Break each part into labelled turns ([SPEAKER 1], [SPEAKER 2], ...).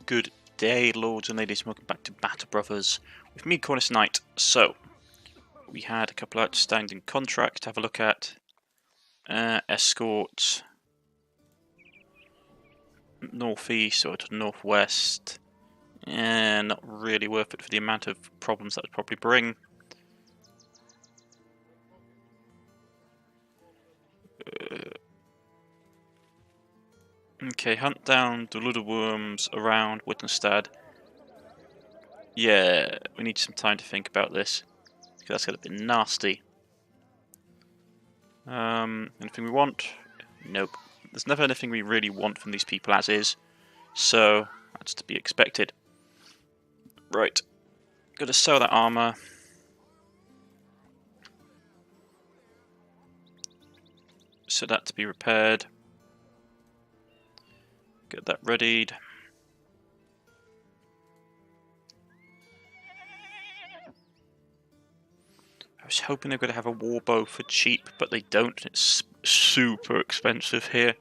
[SPEAKER 1] Good day, lords and ladies, welcome back to Battle Brothers with me, Cornish-Knight. So, we had a couple outstanding contracts to have a look at. Escort, northeast or to northwest. Not really worth it for the amount of problems that would probably bring. Okay, hunt down the little worms around Wittenstad. Yeah, we need some time to think about this, because that's going to be nasty. Anything we want? Nope. There's never anything we really want from these people as is, so that's to be expected. Right, gotta sell that armour. So that to be repaired. Get that readied. I was hoping they're going to have a war bow for cheap, but they don't. It's super expensive here.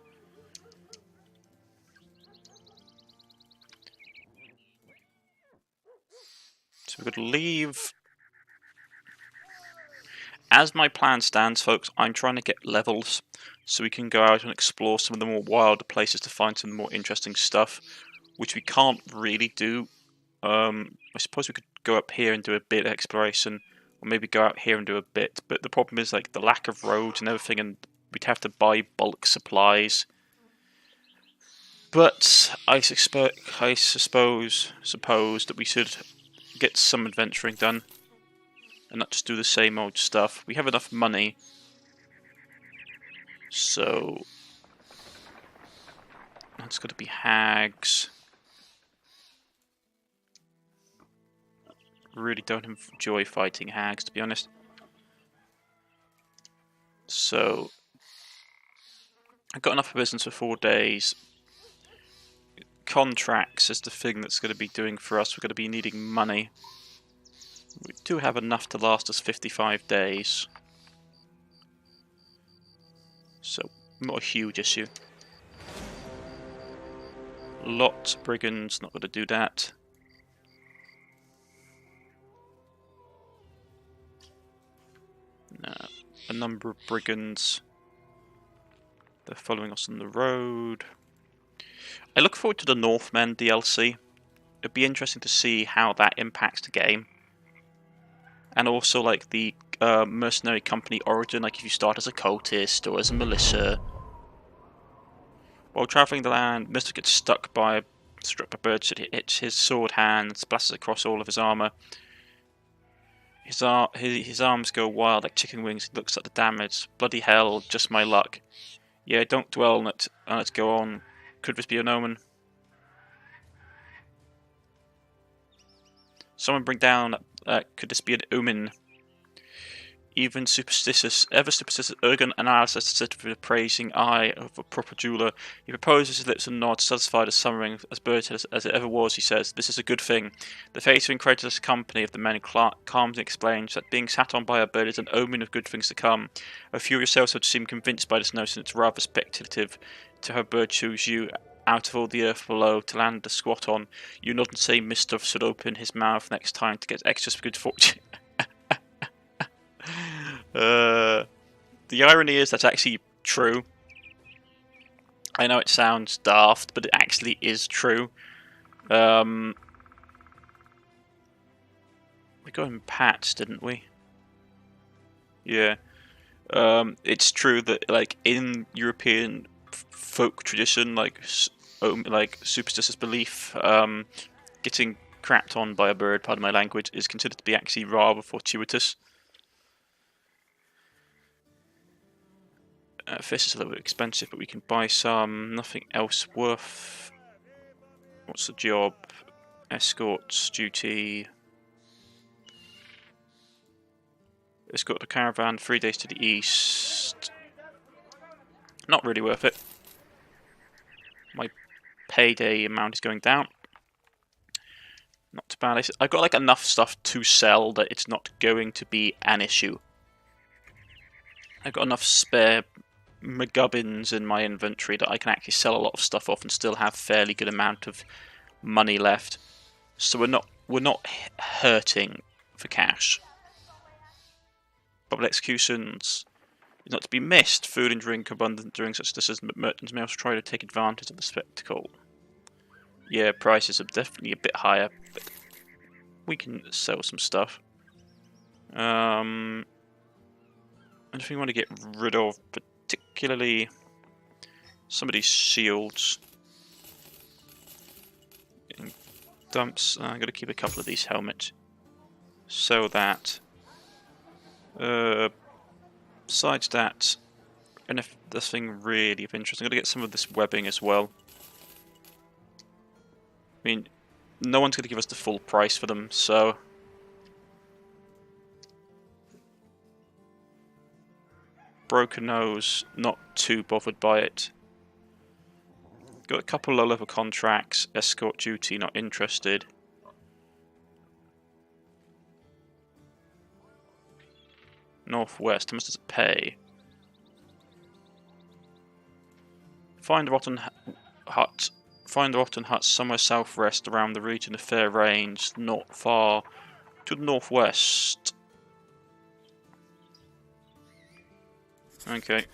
[SPEAKER 1] So we're going to leave. As my plan stands, folks, I'm trying to get levels so we can go out and explore some of the more wilder places to find some more interesting stuff, which we can't really do. I suppose we could go up here and do a bit of exploration, or maybe go out here and do a bit, but the problem is like the lack of roads and everything, and we'd have to buy bulk supplies. But I suppose that we should get some adventuring done and not just do the same old stuff. We have enough money, so that's got to be hags. Really don't enjoy fighting hags, to be honest. So I've got enough business for 4 days. Contracts is the thing that's going to be doing for us. We're going to be needing money. We do have enough to last us 55 days. So, not a huge issue. Lots of brigands, not going to do that. No, a number of brigands. They're following us on the road. I look forward to the Northmen DLC. It'd be interesting to see how that impacts the game. And also like the mercenary company origin, like if you start as a cultist or as a militia. While travelling the land, Mr. gets struck by birds. It hits his sword hand, splashes across all of his armour. His arms go wild like chicken wings. He looks at the damage. Bloody hell, just my luck. Yeah, don't dwell on it. Let's go on. Could this be an omen? Someone bring down. Could this be an omen? Ever superstitious Ergon analysis said with a praising eye of a proper jeweller. He proposes his lips and nods, satisfied as summering as birdhead as it ever was. He says, "This is a good thing." The face of incredulous company of the men calmly explains that being sat on by a bird is an omen of good things to come. A few yourselves would seem convinced by this notion. It's rather speculative to have a bird choose you out of all the earth below to land a squat on. You nod and say Mr. should open his mouth next time to get extra good fortune. The irony is that's actually true. I know it sounds daft, but it actually is true. We got him Pats, didn't we? Yeah. It's true that like in European folk tradition, like superstitious belief, getting crapped on by a bird, pardon my language, is considered to be actually rather fortuitous. Fish is a little bit expensive, but we can buy some. Nothing else worth. What's the job? Escorts, duty. Escort the caravan, 3 days to the east. Not really worth it. My payday amount is going down. Not too bad. I've got like enough stuff to sell that it's not going to be an issue. I've got enough spare McGubbins in my inventory that I can actually sell a lot of stuff off and still have fairly good amount of money left, so we're not hurting for cash. Public executions is not to be missed. Food and drink abundant during such decisions, but merchants may also try to take advantage of the spectacle. Yeah, prices are definitely a bit higher, but we can sell some stuff. And if we want to get rid of particularly some of these shields, dumps. I'm going to keep a couple of these helmets. Sell that. Besides that, and if this thing really of interest, I'm going to get some of this webbing as well. I mean, no one's going to give us the full price for them, so broken nose, not too bothered by it. Got a couple low-level contracts. Escort duty, not interested. Northwest, how much does it pay? Find a rotten hut. Find a rotten hut somewhere southwest around the region of fair range, not far to the northwest. Okay.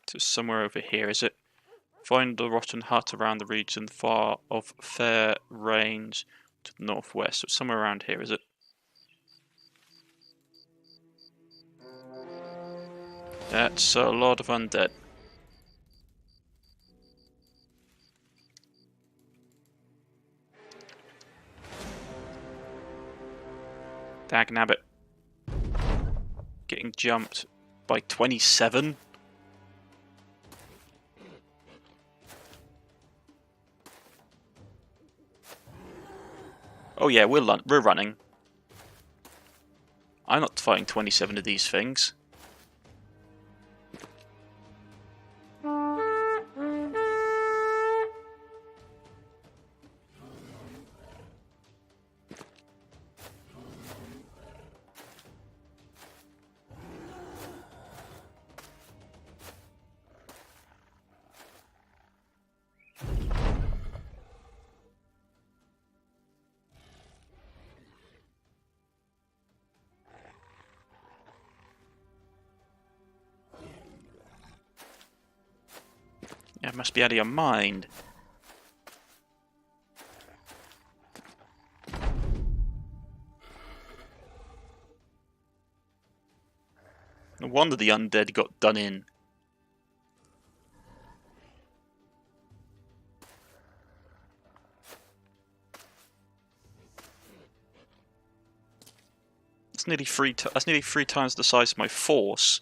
[SPEAKER 1] So somewhere over here, is it? Find a rotten hut around the region far of fair range to the northwest. So somewhere around here, is it? That's a lot of undead. Dagnabbit. Getting jumped by 27. Oh yeah, we're running. I'm not fighting 27 of these things. Yeah, must be out of your mind. No wonder the undead got done in. That's nearly three times the size of my force.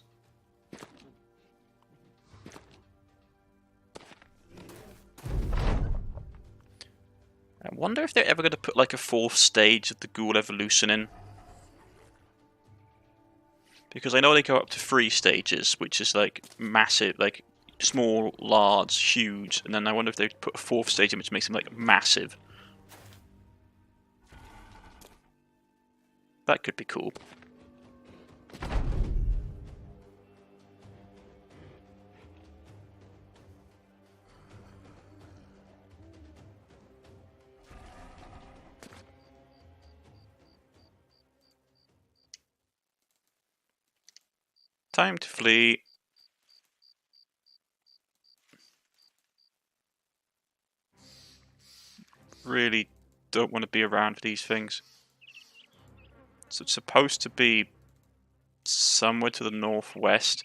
[SPEAKER 1] I wonder if they're ever going to put like a 4th stage of the ghoul evolution in. Because I know they go up to 3 stages, which is like massive, like small, large, huge, and then I wonder if they put a 4th stage in which makes them like massive. That could be cool. Time to flee. Really don't want to be around for these things. So it's supposed to be somewhere to the northwest.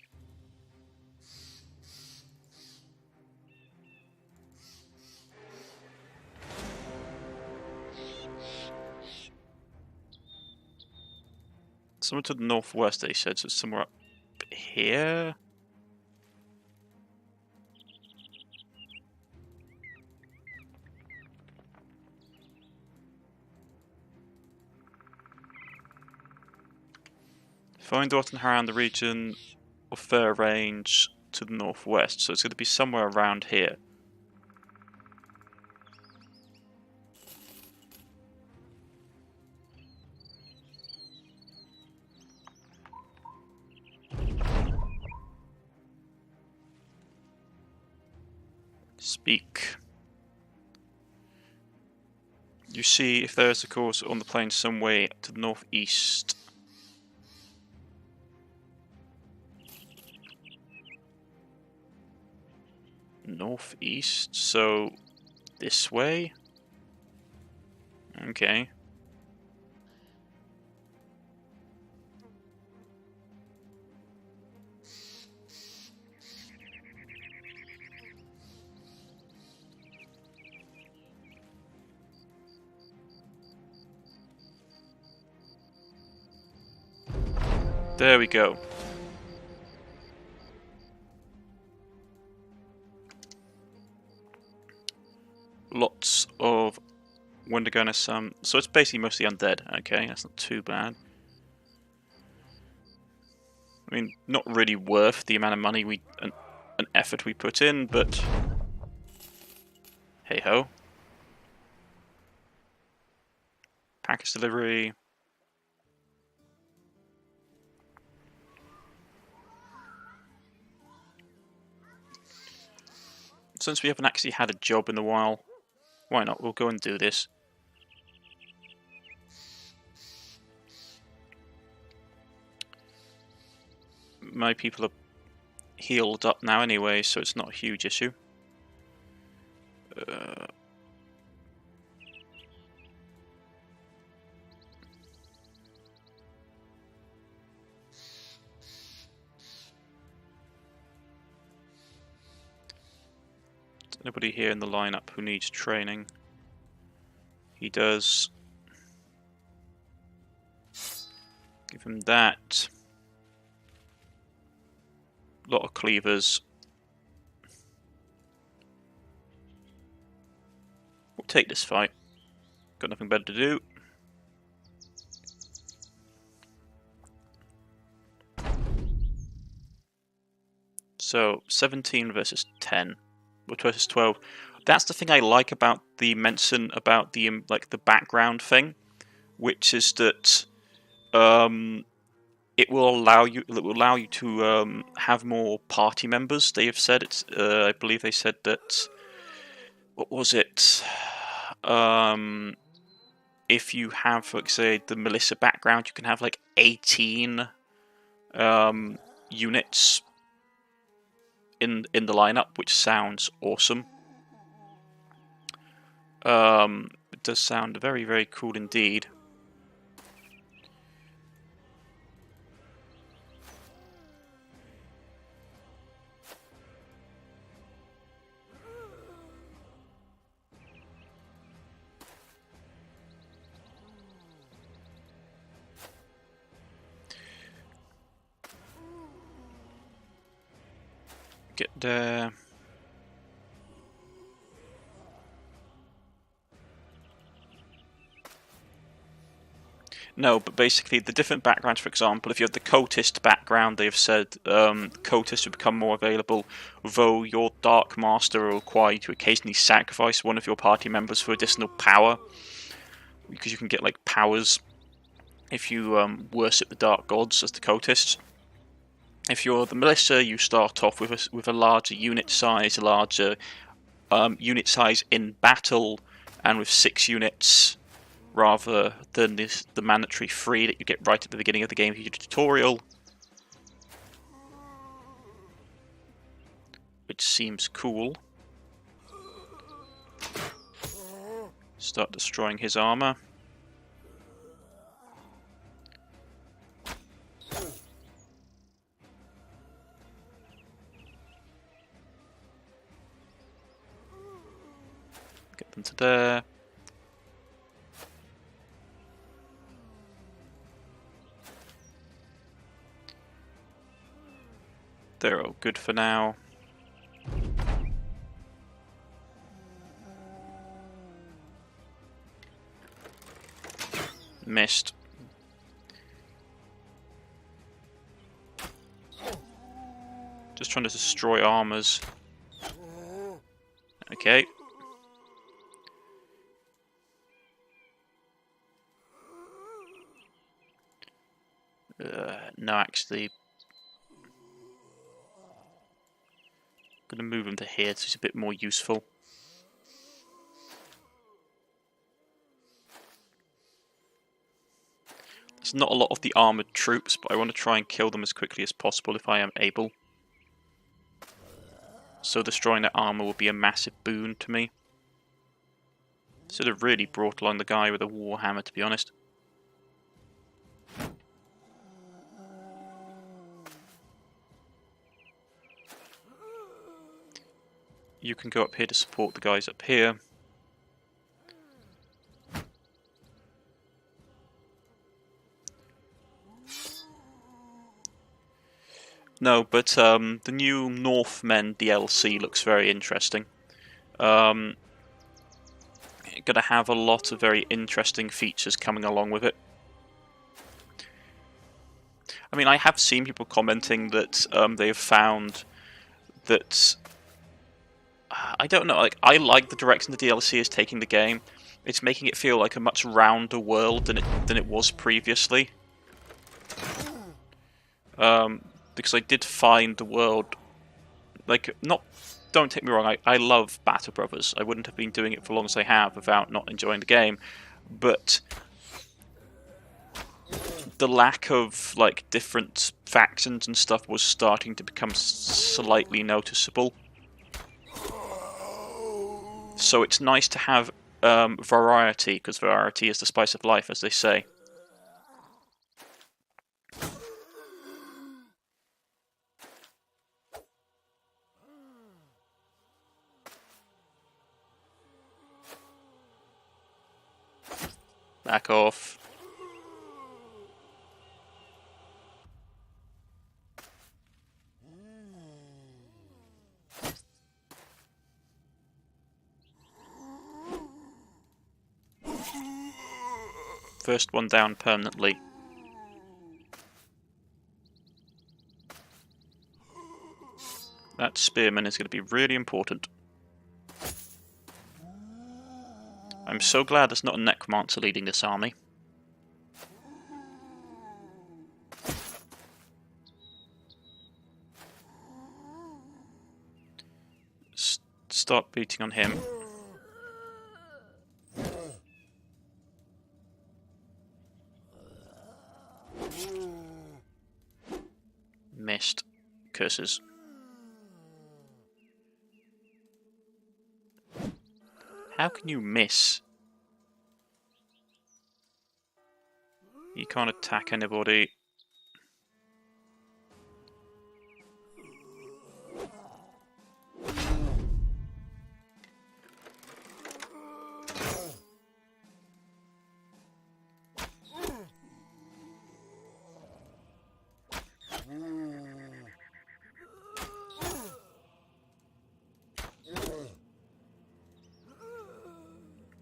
[SPEAKER 1] Somewhere to the northwest, they said, so it's somewhere up here. Find out and around the region of fair range to the northwest, so it's going to be somewhere around here. Speak. You see if there is a course on the plain some way to the northeast. Northeast, so this way? Okay. There we go. Lots of Wendigo, so it's basically mostly undead. Okay, that's not too bad. I mean, not really worth the amount of money and effort we put in, but hey ho. Package delivery. Since we haven't actually had a job in a while, why not? We'll go and do this. My people are healed up now anyway, so it's not a huge issue. There's nobody here in the lineup who needs training. He does. Give him that. A lot of cleavers. We'll take this fight. Got nothing better to do. So 17 versus 10, versus 12. That's the thing I like about the mention about the the background thing, which is that it will allow you to have more party members. They have said it's. I believe they said that. What was it? If you have, for say, the Melissa background, you can have like 18 units in the lineup, which sounds awesome. It does sound very, very cool indeed. Get there. No, but basically the different backgrounds, for example, if you have the cultist background, they have said cultists will become more available, though your Dark Master will require you to occasionally sacrifice one of your party members for additional power, because you can get like powers if you worship the Dark Gods as the cultists. If you're the Militia, you start off with a larger unit size, unit size in battle, and with 6 units, rather than the mandatory 3 that you get right at the beginning of the game for your tutorial. Which seems cool. Start destroying his armor. Get them to there. They're all good for now. Missed. Just trying to destroy armors. Okay. No, actually. Going to move him to here so he's a bit more useful. There's not a lot of the armoured troops, but I want to try and kill them as quickly as possible if I am able. So destroying that armour will be a massive boon to me. Should have really brought along the guy with a warhammer, to be honest. You can go up here to support the guys up here. No, but the new Northmen DLC looks very interesting. Going to have a lot of very interesting features coming along with it. I mean, I have seen people commenting that they have found that... I don't know, like, I like the direction the DLC is taking the game. It's making it feel like a much rounder world than it was previously. Because I did find the world, like, don't take me wrong, I love Battle Brothers. I wouldn't have been doing it for as long as I have without not enjoying the game. But the lack of, like, different factions and stuff was starting to become slightly noticeable. So it's nice to have variety, because variety is the spice of life, as they say. Back off. First one down permanently. That spearman is going to be really important. I'm so glad there's not a necromancer leading this army. Start beating on him. Missed. Curses. How can you miss? You can't attack anybody.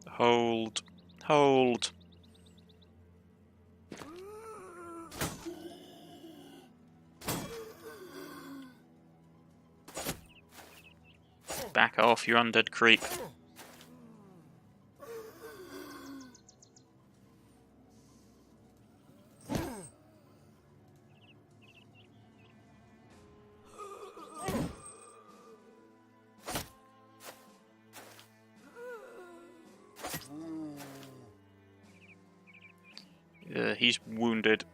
[SPEAKER 1] Hold. Hold. Back off, you undead creep. He's wounded.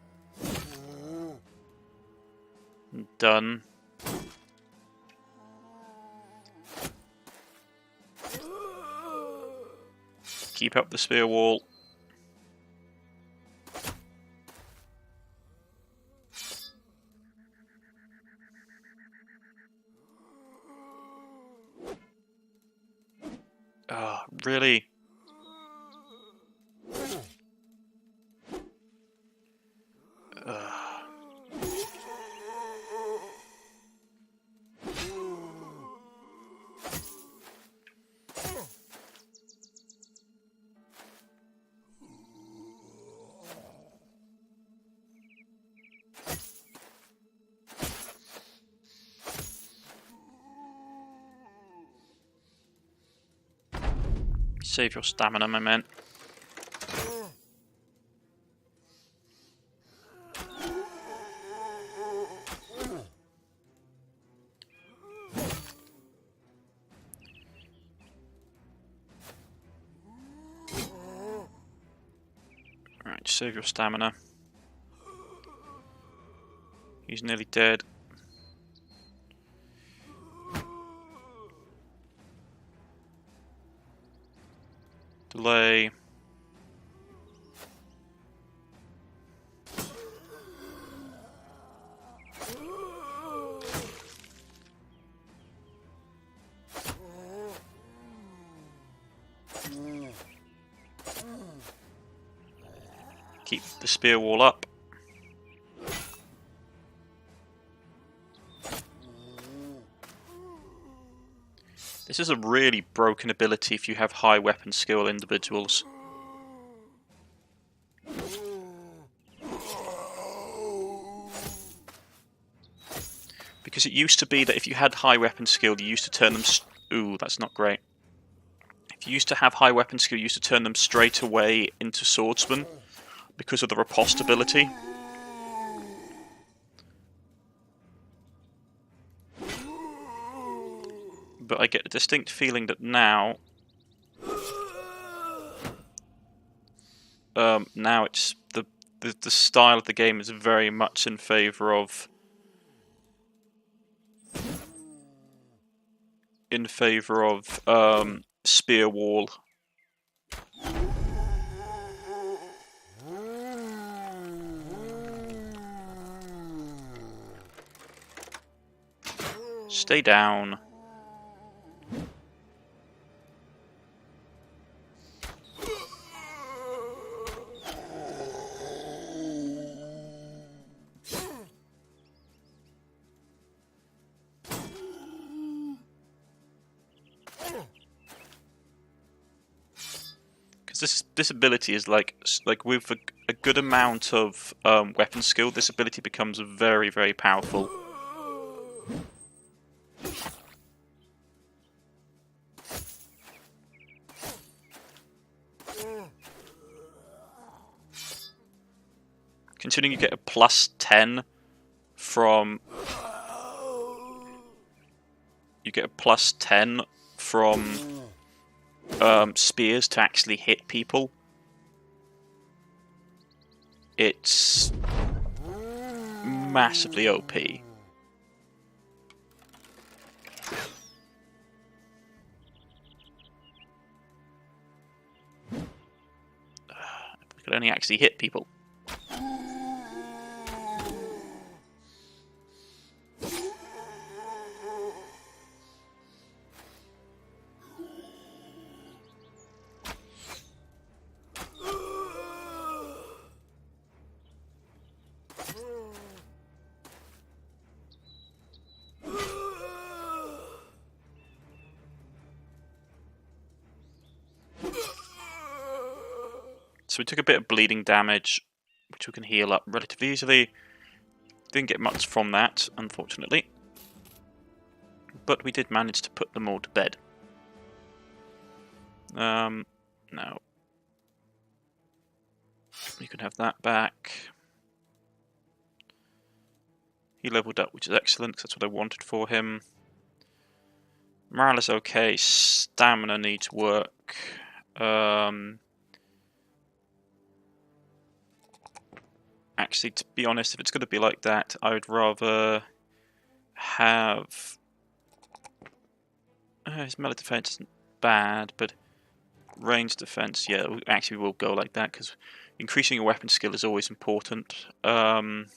[SPEAKER 1] Done. Keep up the spear wall. Ah, really? Save your stamina, my man. Save your stamina. He's nearly dead. Delay. Keep the spear wall up. This is a really broken ability if you have high weapon skill individuals. Because it used to be that if you had high weapon skill, you used to turn them... Ooh, that's not great. If you used to have high weapon skill, you used to turn them straight away into swordsmen because of the riposte ability. But I get a distinct feeling that now... now it's... The style of the game is very much in favour of... spear wall. Stay down. This ability is like with a good amount of weapon skill, this ability becomes very, very powerful. Considering you get a +10 from... You get a +10 from... spears to actually hit people. It's massively OP. We could only actually hit people. So we took a bit of bleeding damage, which we can heal up relatively easily. Didn't get much from that, unfortunately. But we did manage to put them all to bed. No. You can have that back. He leveled up, which is excellent, because that's what I wanted for him. Morale is okay. Stamina needs work. Actually, to be honest, if it's going to be like that, I would rather have... his melee defense isn't bad, but range defense, yeah, actually we'll go like that, because increasing your weapon skill is always important. Brawny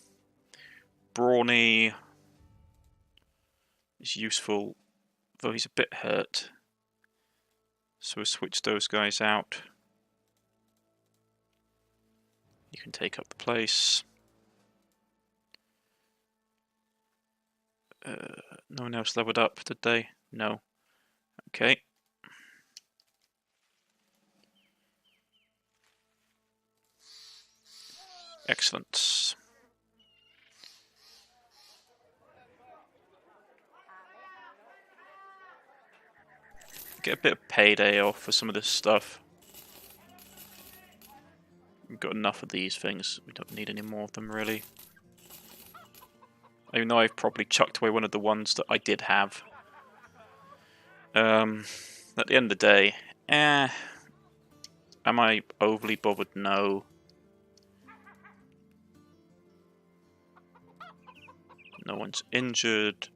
[SPEAKER 1] is useful, though he's a bit hurt. So we'll switch those guys out. You can take up the place. No one else leveled up, did they? No. Okay. Excellent. Get a bit of payday off for some of this stuff. We've got enough of these things. We don't need any more of them, really. Even though I've probably chucked away one of the ones that I did have. At the end of the day, am I overly bothered? No. No one's injured.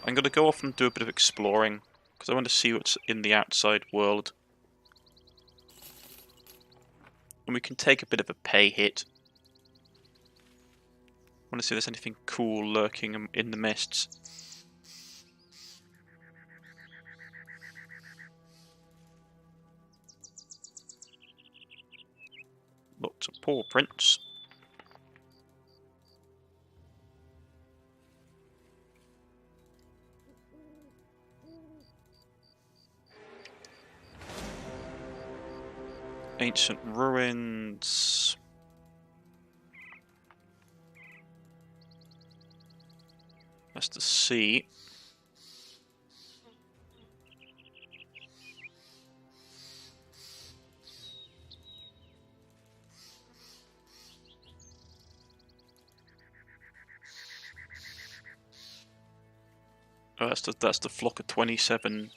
[SPEAKER 1] I'm going to go off and do a bit of exploring, because I want to see what's in the outside world. And we can take a bit of a pay hit. I want to see if there's anything cool lurking in the mists. Lots of paw prints. Ancient ruins. That's the sea. Oh, that's the flock of 27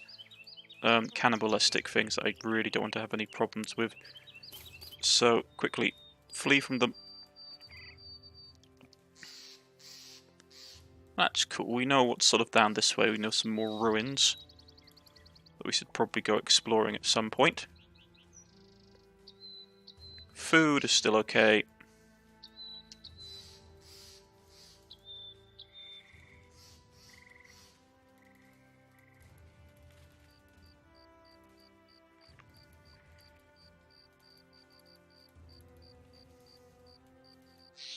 [SPEAKER 1] cannibalistic things that I really don't want to have any problems with. So, quickly, flee from them. That's cool. We know what's sort of down this way. We know some more ruins that we should probably go exploring at some point. Food is still okay.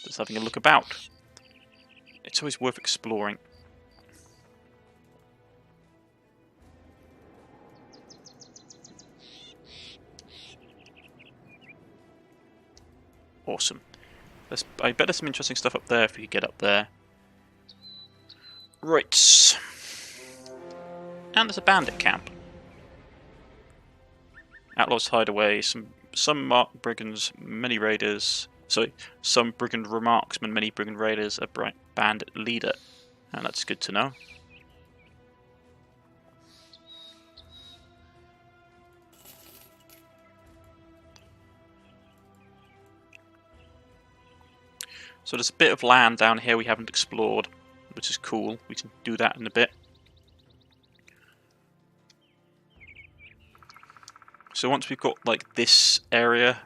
[SPEAKER 1] Just having a look about. It's always worth exploring. Awesome. I bet there's some interesting stuff up there if we could get up there. Right. And there's a bandit camp. Outlaws hideaway, some marked brigands, many raiders. Sorry, some brigand remarksmen, many brigand raiders, a bandit leader. And that's good to know. So there's a bit of land down here we haven't explored, which is cool. We can do that in a bit. So once we've got like this area,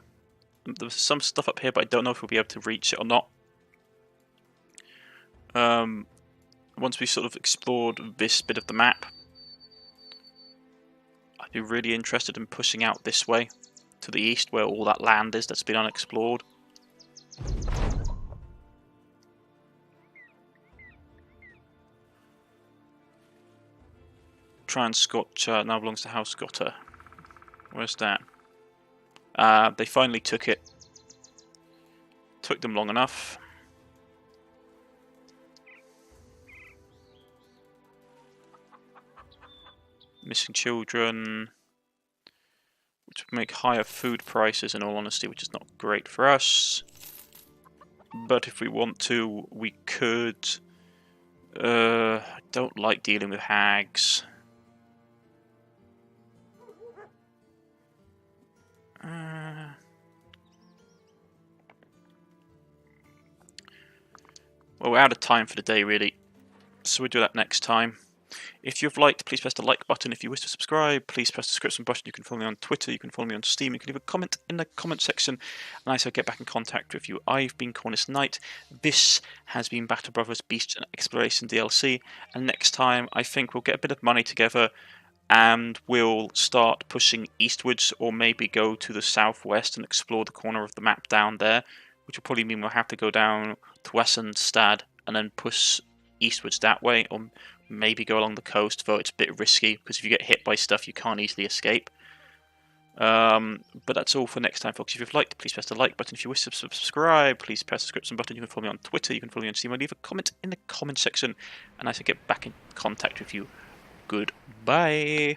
[SPEAKER 1] there's some stuff up here, but I don't know if we'll be able to reach it or not. Once we've sort of explored this bit of the map, I'd be really interested in pushing out this way to the east where all that land is that's been unexplored. Scotch now belongs to House Scotter. Where's that? They finally took it. Took them long enough. Missing children, which would make higher food prices in all honesty, which is not great for us. But if we want to, we could. I don't like dealing with hags. Well, we're out of time for the day, really. So we'll do that next time. If you've liked, please press the like button. If you wish to subscribe, please press the subscription button. You can follow me on Twitter, you can follow me on Steam, you can leave a comment in the comment section, and I shall get back in contact with you. I've been Cornish-Knight. This has been Battle Brothers Beast and Exploration DLC, and next time I think we'll get a bit of money together and we'll start pushing eastwards, or maybe go to the southwest and explore the corner of the map down there, which will probably mean we'll have to go down to Wessenstad and then push eastwards that way, or maybe go along the coast, though it's a bit risky, because if you get hit by stuff you can't easily escape. But that's all for next time, folks. If you've liked, please press the like button. If you wish to subscribe, please press the subscription button. You can follow me on Twitter, you can follow me on Steam, or leave a comment in the comment section, and I shall get back in contact with you. Goodbye.